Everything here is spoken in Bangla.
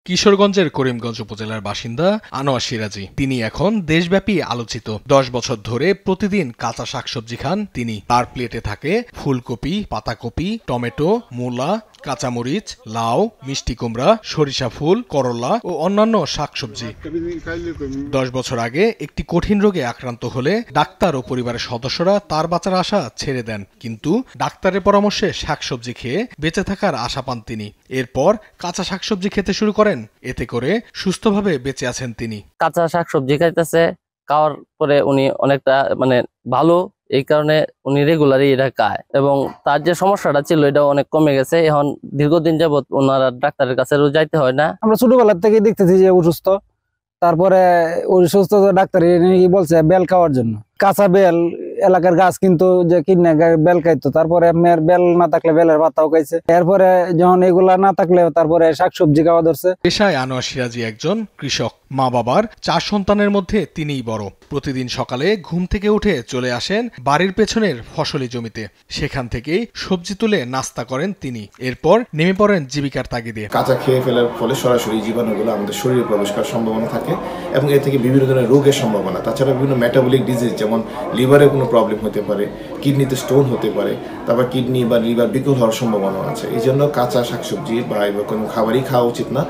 কিশোরগঞ্জের করিমগঞ্জ উপজেলার বাসিন্দা আনোয়ার সিরাজি। তিনি এখন দেশব্যাপী আলোচিত। ১০ বছর ধরে প্রতিদিন কাঁচা শাকসবজি খান তিনি। তার প্লেটে থাকে ফুলকপি, পাতাকপি, টমেটো, মূলা, কাঁচামরিচ, লাউ, মিষ্টি কুমড়া, সরিষা ফুল, করলা ও অন্যান্য শাকসবজি। ১০ বছর আগে একটি কঠিন রোগে আক্রান্ত হলে ডাক্তার ও পরিবারের সদস্যরা তার বাঁচার আশা ছেড়ে দেন, কিন্তু ডাক্তারের পরামর্শে শাকসবজি খেয়ে বেঁচে থাকার আশা পান তিনি। এরপর কাঁচা শাকসবজি খেতে শুরু করেন। এতে করে সুস্থভাবে বেঁচে আছেন তিনি। কাঁচা শাকসবজি খাইতেছে, খাওয়ার পরে উনি অনেকটা ভালো, এই কারণে উনি রেগুলারই এটা খায় এবং তার যে সমস্যাটা ছিল এটা অনেক কমে গেছে। এখন দীর্ঘদিন যাবত ওনারা ডাক্তারের কাছে যাইতে হয় না। আমরা ছোটবেলার থেকে দেখতেছি যে অসুস্থ, তারপরে অসুস্থ ডাক্তার বলছে বেল খাওয়ার জন্য। কাঁচা বেল এলাকার গাছ কিন্তু যে কিনে বেল খাইতো, তারপরে বেল না থাকলে বেলের পাতাও খাইছে। এরপরে যখন এগুলা না থাকলে তারপরে শাকসবজি খাওয়া ধরছে। পেশায় আনোয়ার সিরাজি একজন কৃষক। মা বাবার ৪ সন্তানের মধ্যে তিনিই বড়। প্রতিদিন সকালে ঘুম থেকে উঠে চলে আসেন বাড়ির পেছনের ফসলি জমিতে। সেখান থেকেই সবজি তুলে নাস্তা করেন তিনি। এরপর নেমে পড়েন জীবিকার তাগিদে। কাঁচা খেয়ে ফেলার ফলে সরাসরি জীবাণুগুলো আমাদের শরীরে প্রবেশ করার সম্ভাবনা থাকে এবং এর থেকে বিভিন্ন ধরনের রোগের সম্ভাবনা, তাছাড়া বিভিন্ন মেটাবলিক ডিজিজ, যেমন লিভারে কোনো প্রবলেম হতে পারে, কিডনিতে স্টোন হতে পারে, তারপর কিডনি বা লিভার বিকল হওয়ার সম্ভাবনা আছে। এই জন্য কাঁচা শাকসবজি বা কোনো খাবারই খাওয়া উচিত না।